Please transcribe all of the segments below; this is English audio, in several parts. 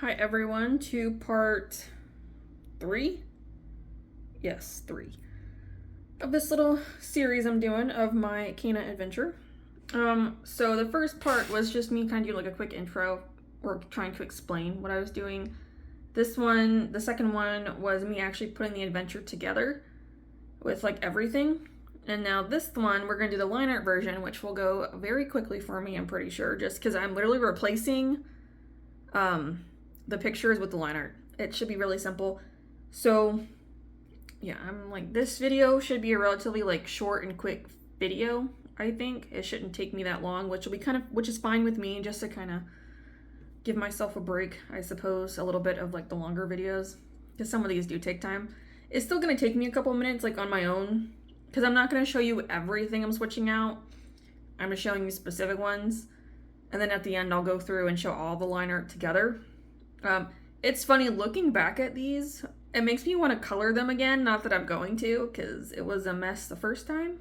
Hi everyone to part 3? Yes, 3 of this little series I'm doing of my Caena Adventure. So the first part was just me kind of doing like a quick intro or trying to explain what I was doing. This one, the second one, was me actually putting the adventure together with like everything. And now this one, we're going to do the line art version, which will go very quickly for me, I'm pretty sure, just because I'm literally replacing the pictures with the line art. It should be really simple. So yeah, I'm like, this video should be a relatively like short and quick video. I think it shouldn't take me that long, which will be which is fine with me, just to kind of give myself a break, I suppose, a little bit of like the longer videos, because some of these do take time. It's still gonna take me a couple minutes like on my own, because I'm not gonna show you everything I'm switching out. I'm just showing you specific ones, and then at the end I'll go through and show all the line art together. It's funny looking back at these. It makes me want to color them again. Not that I'm going to, because it was a mess the first time.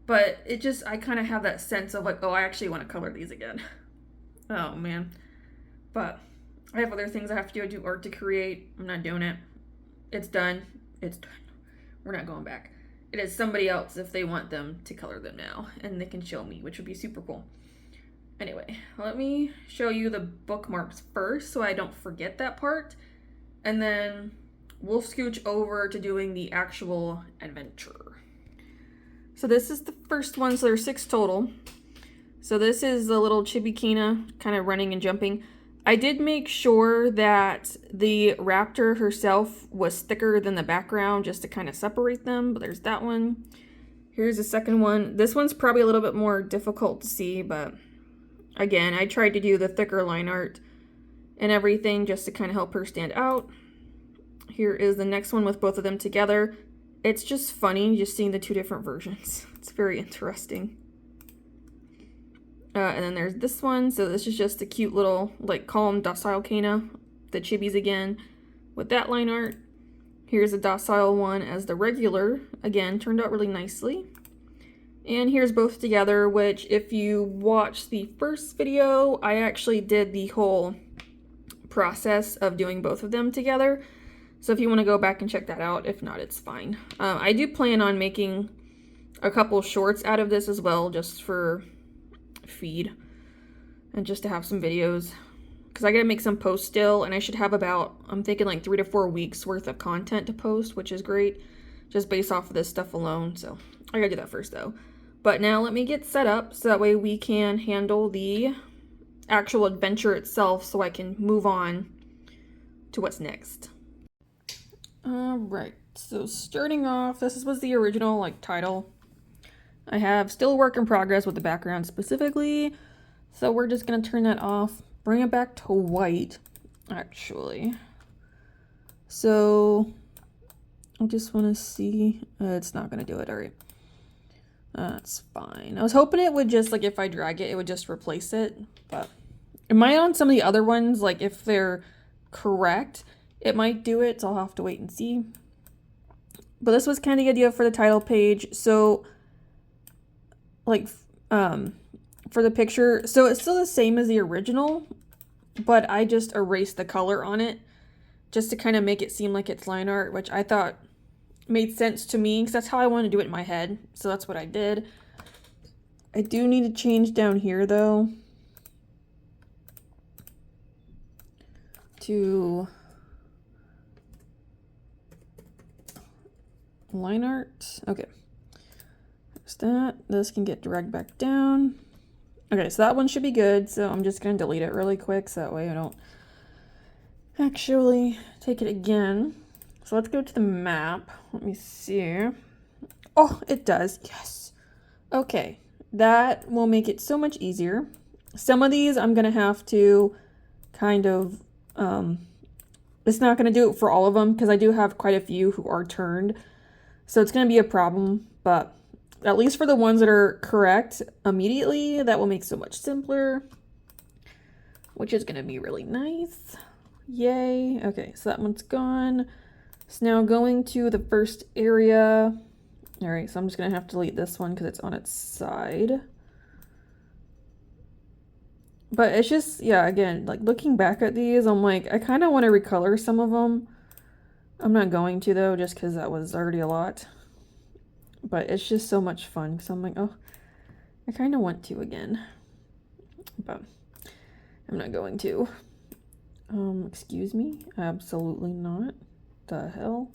But it just, I kind of have that sense of like, oh, I actually want to color these again. Oh, man. But I have other things I have to do. I do art to create. I'm not doing it. It's done. It's done. We're not going back. It is somebody else if they want them to color them now. And they can show me, which would be super cool. Anyway, let me show you the bookmarks first so I don't forget that part. And then we'll scooch over to doing the actual adventure. So this is the first one, so there's 6 total. So this is the little chibi Caena kind of running and jumping. I did make sure that the raptor herself was thicker than the background just to kind of separate them, but there's that one. Here's the second one. This one's probably a little bit more difficult to see, but again, I tried to do the thicker line art and everything just to kind of help her stand out. Here is the next one with both of them together. It's just funny just seeing the 2 different versions. It's very interesting. And then there's this one. So this is just a cute little like calm docile Caena. The chibis again with that line art. Here's a docile one as the regular. Again, turned out really nicely. And here's both together, which if you watch the first video, I actually did the whole process of doing both of them together. So if you want to go back and check that out, if not, it's fine. I do plan on making a couple shorts out of this as well, just for feed and just to have some videos. Because I gotta make some posts still, and I should have about, I'm thinking like 3 to 4 weeks worth of content to post, which is great, just based off of this stuff alone. So I gotta do that first though. But now let me get set up so that way we can handle the actual adventure itself so I can move on to what's next. Alright, so starting off, this was the original like title. I have still a work in progress with the background specifically, so we're just gonna turn that off, bring it back to white, actually. So I just want to see, it's not gonna do it. Alright, that's fine. I was hoping it would just like, if I drag it, it would just replace it, but it might on some of the other ones, like if they're correct, it might do it, so I'll have to wait and see. But this was kind of the idea for the title page. So like for the picture, so it's still the same as the original, but I just erased the color on it just to kind of make it seem like it's line art, which I thought made sense to me because that's how I want to do it in my head. So that's what I did. I do need to change down here though to line art. Okay, there's that. This can get dragged back down. Okay, so that one should be good. So I'm just gonna delete it really quick so that way I don't actually take it again. So let's go to the map. Let me see. Oh, it does. Yes. Okay, that will make it so much easier. Some of these I'm gonna have to kind of it's not gonna do it for all of them because I do have quite a few who are turned. So it's going to be a problem, but at least for the ones that are correct immediately, that will make so much simpler, which is going to be really nice. Yay. Okay, so that one's gone. So now going to the first area. All right, so I'm just going to have to delete this one because it's on its side. But it's just, yeah, again, like looking back at these, I'm like, I kind of want to recolor some of them. I'm not going to though, just because that was already a lot. But it's just so much fun, because I'm like, oh, I kind of want to again. But I'm not going to. Excuse me? Absolutely not. The hell?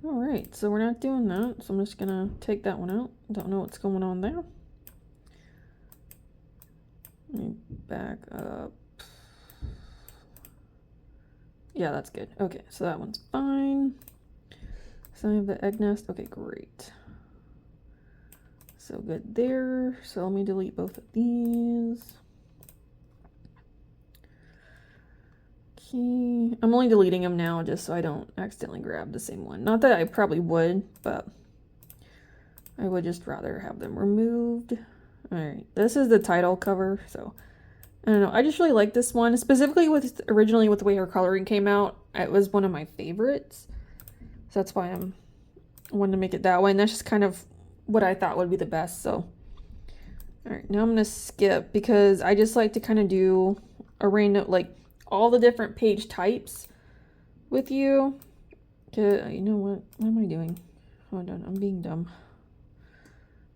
Alright, so we're not doing that, so I'm just gonna take that one out. Don't know what's going on there. Let me back up. Yeah, that's good. Okay, so that one's fine. So I have the egg nest. Okay, great. So good there. So let me delete both of these. Okay, I'm only deleting them now just so I don't accidentally grab the same one. Not that I probably would, but I would just rather have them removed. Alright, this is the title cover, so I don't know. I just really like this one, specifically with originally with the way her coloring came out. It was one of my favorites, so that's why I wanted to make it that way. And that's just kind of what I thought would be the best. So, all right, now I'm gonna skip because I just like to kind of do a range, like all the different page types with you. You know what? What am I doing? Hold on, I'm being dumb.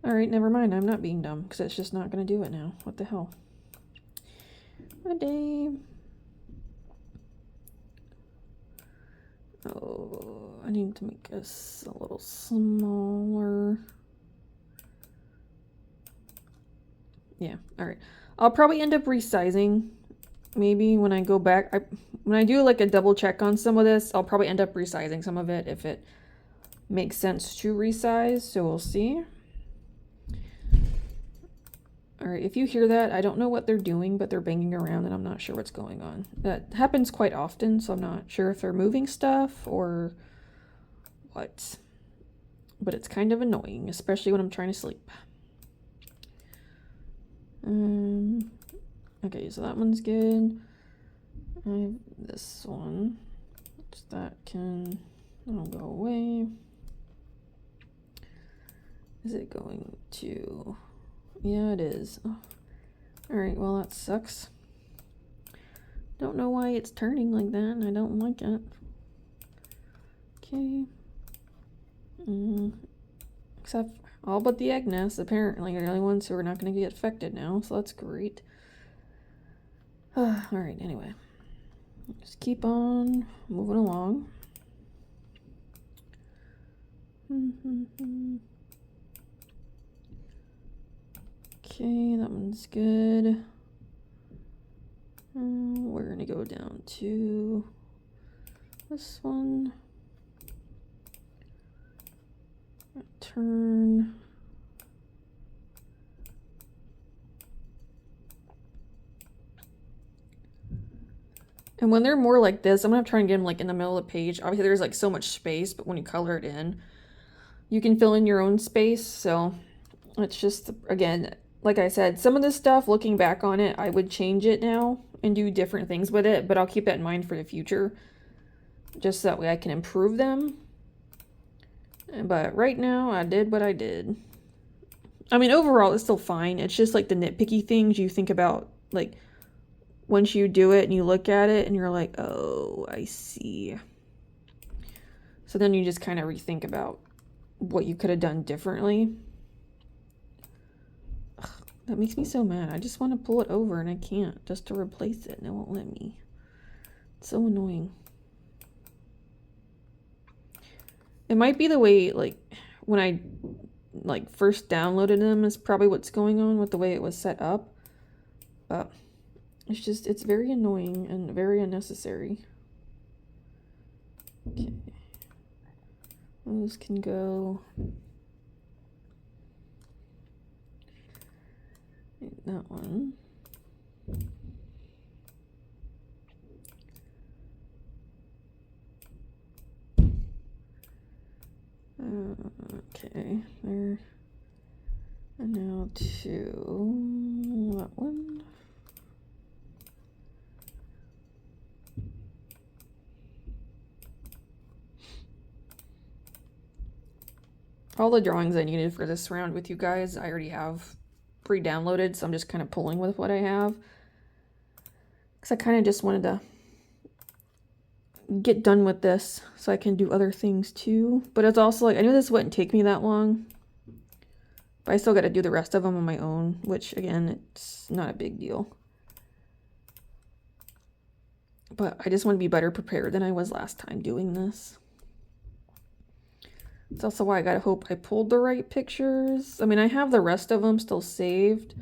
All right, never mind. I'm not being dumb because it's just not gonna do it now. What the hell? A day. Oh, I need to make this a little smaller. Yeah, all right. I'll probably end up resizing. Maybe when I go back, when I do like a double check on some of this, I'll probably end up resizing some of it if it makes sense to resize. So we'll see. All right, if you hear that, I don't know what they're doing, but they're banging around and I'm not sure what's going on. That happens quite often, so I'm not sure if they're moving stuff or what. But it's kind of annoying, especially when I'm trying to sleep. Okay, so that one's good. I have this one. That can that'll go away. Is it going to? Yeah, it is. Oh. Alright, well that sucks. Don't know why it's turning like that, and I don't like it. Okay. Except all but the egg nests, apparently, are the only ones who are not going to get affected now, so that's great. Alright, anyway. Just keep on moving along. Okay, that one's good. We're gonna go down to this one. Turn. And when they're more like this, I'm gonna try and get them like in the middle of the page. Obviously there's like so much space, but when you color it in, you can fill in your own space. So it's just, again, like I said, some of this stuff, looking back on it, I would change it now and do different things with it, but I'll keep that in mind for the future, just so that way I can improve them. But right now, I did what I did. I mean, overall, it's still fine. It's just like the nitpicky things you think about, like, once you do it and you look at it and you're like, oh, I see. So then you just kind of rethink about what you could have done differently. Ugh, that makes me so mad. I just want to pull it over and I can't, just to replace it, and it won't let me. It's so annoying. It might be the way, like, when I like first downloaded them is probably what's going on with the way it was set up. But it's just, it's very annoying and very unnecessary. Okay. Those can go. That one. Okay, there. And now to that one. All the drawings I needed for this round with you guys, I already have pre-downloaded, so I'm just kind of pulling with what I have. Because I kind of just wanted to get done with this so I can do other things too. But it's also like, I knew this wouldn't take me that long. But I still got to do the rest of them on my own, which again, it's not a big deal. But I just want to be better prepared than I was last time doing this. It's also why I gotta hope I pulled the right pictures. I mean, I have the rest of them still saved.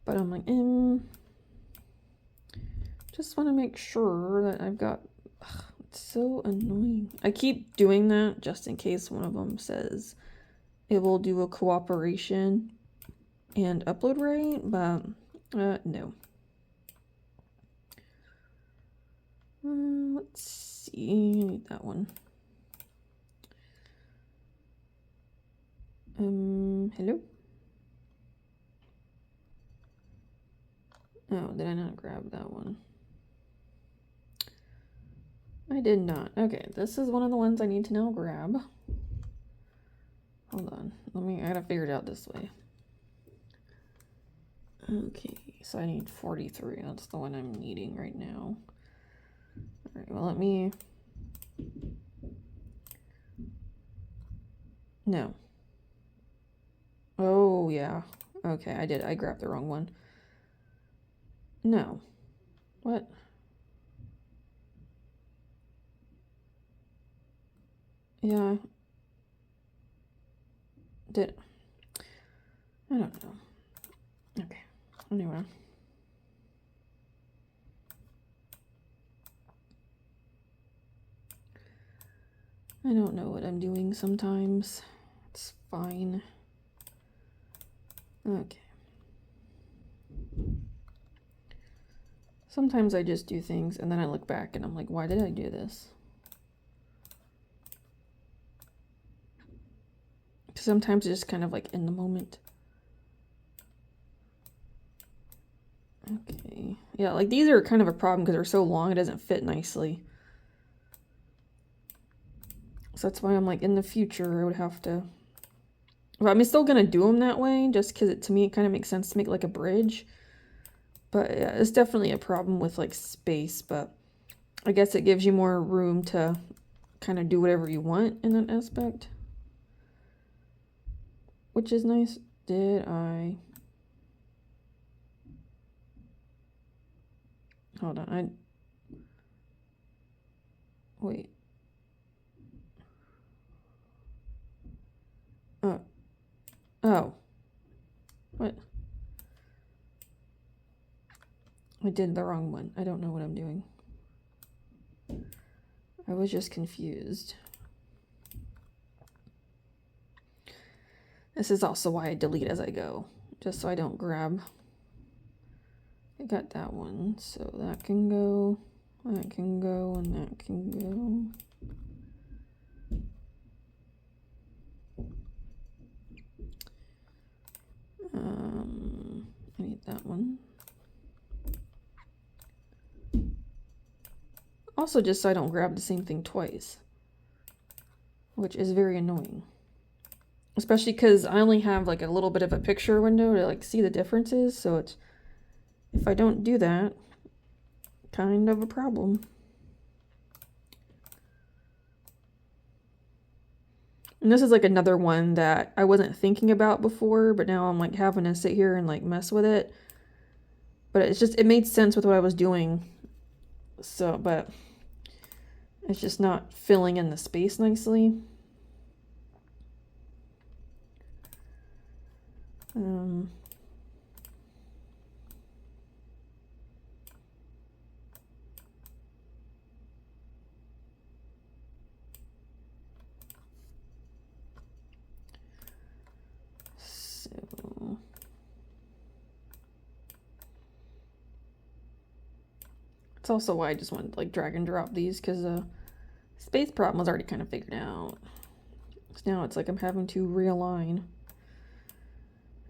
But I'm like, just want to make sure that I've got... Ugh, it's so annoying. I keep doing that just in case one of them says it will do a cooperation and upload right, but no. Let's see, I need that one. Hello? Oh, did I not grab that one? I did not. Okay, this is one of the ones I need to now grab. Hold on. I gotta figure it out this way. Okay, so I need 43. That's the one I'm needing right now. Alright, well, let me... No. Oh, yeah. Okay, I grabbed the wrong one. No. What? Yeah. I don't know. Okay. Anyway. I don't know what I'm doing sometimes. It's fine. Okay. Sometimes I just do things and then I look back and I'm like, why did I do this? Sometimes it's just kind of like in the moment. Okay. Yeah, like these are kind of a problem because they're so long, it doesn't fit nicely. So that's why I'm like, in the future, I would have to... Well, I'm still going to do them that way, just because to me, it kind of makes sense to make like a bridge. But yeah, it's definitely a problem with like space, but I guess it gives you more room to kind of do whatever you want in that aspect. Which is nice. Did I... Hold on, Wait. Oh. What? I did the wrong one. I don't know what I'm doing. I was just confused. This is also why I delete as I go, just so I don't grab. I got that one, so that can go, and that can go. I need that one. Also, just so I don't grab the same thing twice, which is very annoying. Especially because I only have like a little bit of a picture window to like see the differences, so it's, if I don't do that, kind of a problem. And this is like another one that I wasn't thinking about before, but now I'm like having to sit here and like mess with it. But it's just, it made sense with what I was doing. So, but it's just not filling in the space nicely. So it's also why I just wanted to like drag and drop these, because the space problem was already kind of figured out. So now it's like I'm having to realign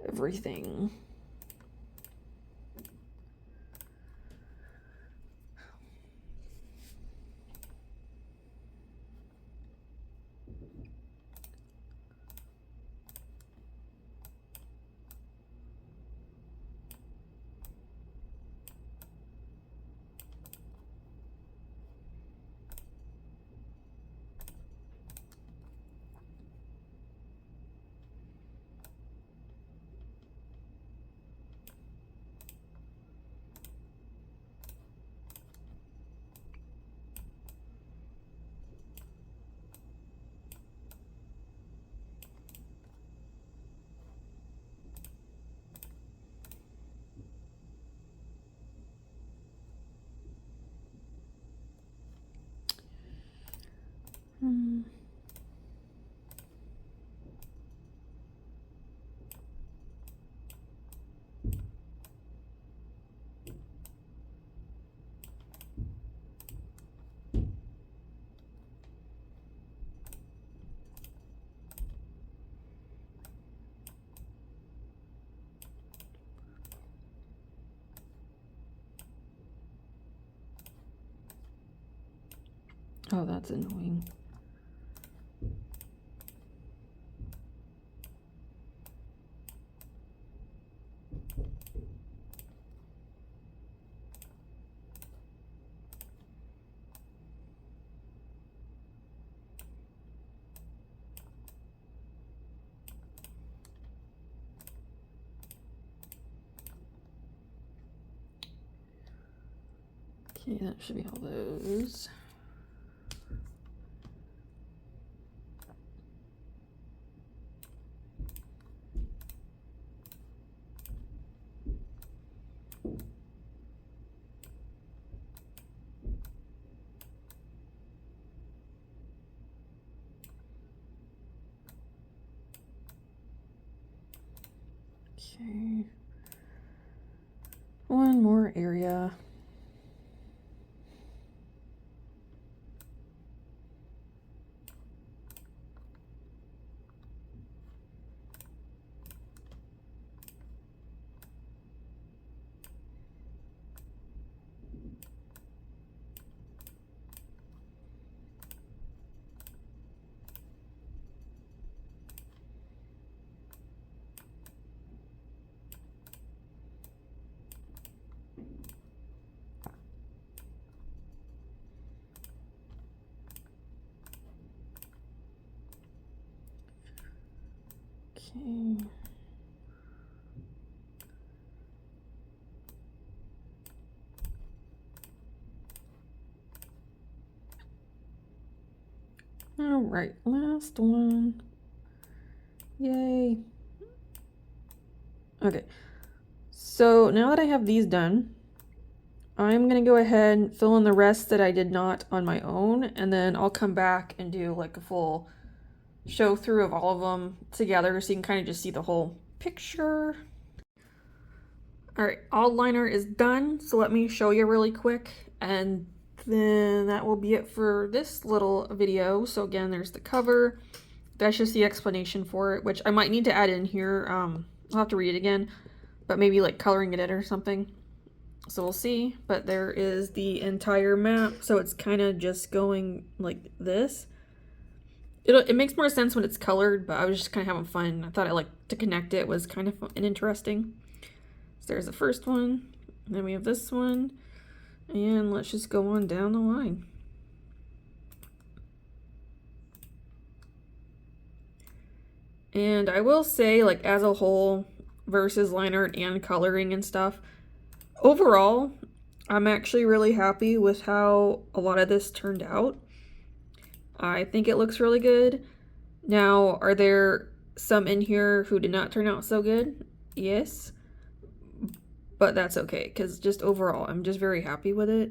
everything. Oh, that's annoying. Okay, that should be all those. Okay. One more area. Okay. All right, last one. Yay. Okay, so now that I have these done, I'm gonna go ahead and fill in the rest that I did not on my own, and then I'll come back and do like a full show through of all of them together so you can kind of just see the whole picture. All right, all liner is done, so let me show you really quick, and then that will be it for this little video. So again, there's the cover. That's just the explanation for it, which I might need to add in here. I'll have to read it again, but maybe like coloring it in or something. So we'll see. But there is the entire map, so it's kind of just going like this. It makes more sense when it's colored, but I was just kind of having fun. I thought I like to connect it. It was kind of fun and interesting. So there's the first one, and then we have this one, and let's just go on down the line. And I will say, like, as a whole versus line art and coloring and stuff, overall, I'm actually really happy with how a lot of this turned out. I think it looks really good. Now, are there some in here who did not turn out so good? Yes. But that's okay, because just overall, I'm just very happy with it.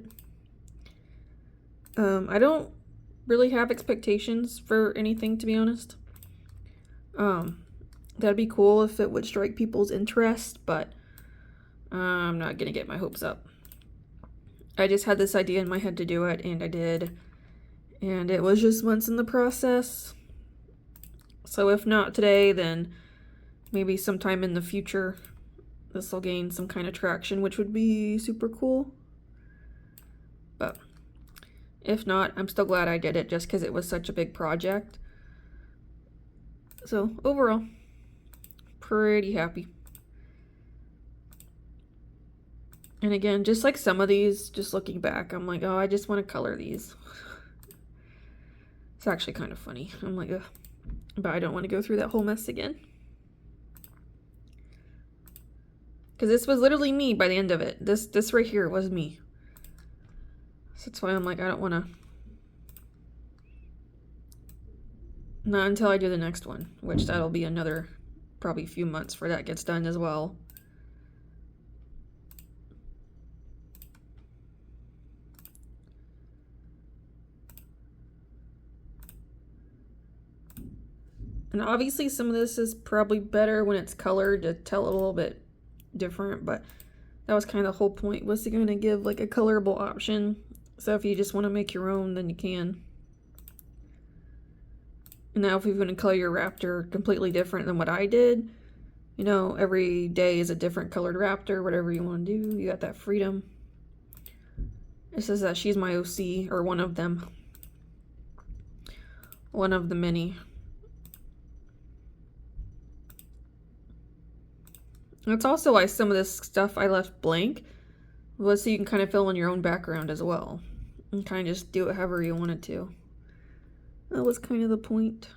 I don't really have expectations for anything, to be honest. That'd be cool if it would strike people's interest, but I'm not gonna get my hopes up. I just had this idea in my head to do it, and I did. And it was just once in the process. So if not today, then maybe sometime in the future, this will gain some kind of traction, which would be super cool. But if not, I'm still glad I did it just because it was such a big project. So overall, pretty happy. And again, just like some of these, just looking back, I'm like, oh, I just want to color these. It's actually kind of funny. I'm like, ugh. But I don't want to go through that whole mess again. Because this was literally me by the end of it. This right here was me. So that's why I'm like, I don't want to. Not until I do the next one, which that'll be another probably few months before that gets done as well. And obviously some of this is probably better when it's colored to tell a little bit different, but that was kind of the whole point, was to kind of give like a colorable option. So if you just want to make your own, then you can. And now if you're going to color your raptor completely different than what I did, you know, every day is a different colored raptor, whatever you want to do, you got that freedom. It says that she's my OC, or one of them. one of the many. That's also why some of this stuff I left blank, was so you can kind of fill in your own background as well. And kind of just do it however you wanted to. That was kind of the point.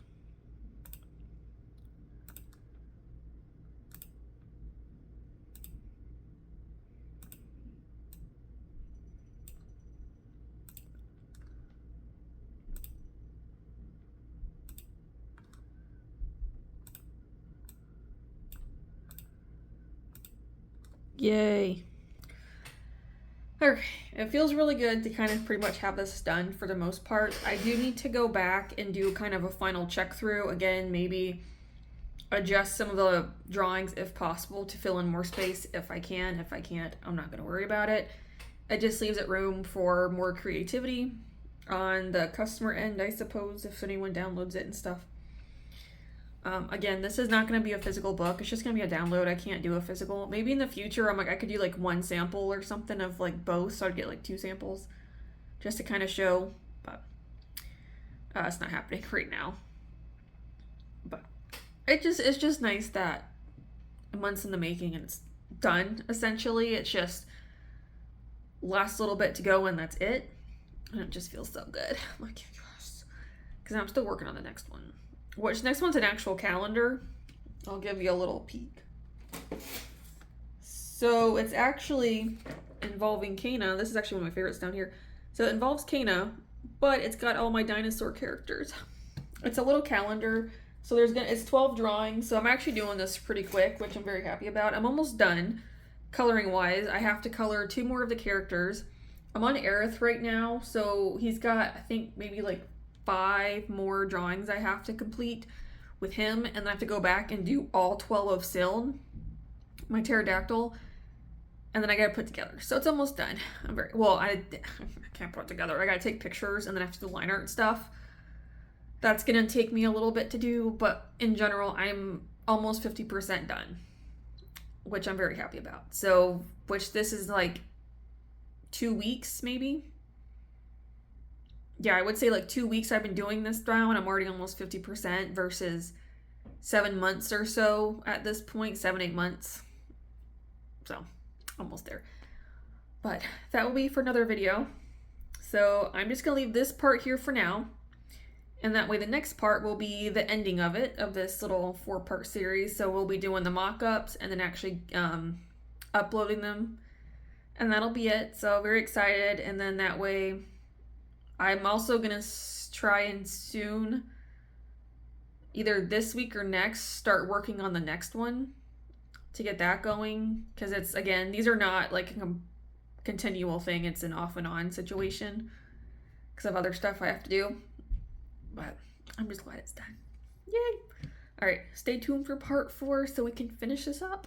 Yay. Okay, it feels really good to kind of pretty much have this done for the most part. I do need to go back and do kind of a final check through. Again, maybe adjust some of the drawings if possible to fill in more space if I can. If I can't, I'm not going to worry about it. It just leaves it room for more creativity on the customer end, I suppose, if anyone downloads it and stuff. Again, this is not going to be a physical book. It's just going to be a download. I can't do a physical. Maybe in the future, I'm like, I could do like one sample or something of like both. So I'd get like 2 samples just to kind of show, but it's not happening right now. But it's just nice that months in the making and it's done essentially. It's just last little bit to go and that's it. And it just feels so good. I'm like, yes. Because I'm still working on the next one. Which next one's an actual calendar. I'll give you a little peek. So it's actually involving Caena. This is actually one of my favorites down here. So it involves Caena, but it's got all my dinosaur characters. It's a little calendar. So it's 12 drawings. So I'm actually doing this pretty quick, which I'm very happy about. I'm almost done coloring wise. I have to color 2 more of the characters. I'm on Aerith right now. So he's got, I think maybe like 5 more drawings I have to complete with him, and then I have to go back and do all 12 of Syl, my pterodactyl, and then I gotta put together. So it's almost done. I can't put it together. I gotta take pictures and then I have to do line art stuff. That's gonna take me a little bit to do, but in general, I'm almost 50% done, which I'm very happy about. So, which this is like 2 weeks maybe. Yeah, I would say like 2 weeks I've been doing this now and I'm already almost 50% versus 7 months or so at this point, 7-8 months. So almost there. But that will be for another video. So I'm just gonna leave this part here for now. And that way the next part will be the ending of it, of this little 4-part series. So we'll be doing the mock-ups and then actually uploading them. And that'll be it. So very excited. And then that way I'm also going to try and soon, either this week or next, start working on the next one to get that going. Because it's, again, these are not like a continual thing. It's an off and on situation because of other stuff I have to do. But I'm just glad it's done. Yay! All right, stay tuned for part 4 so we can finish this up.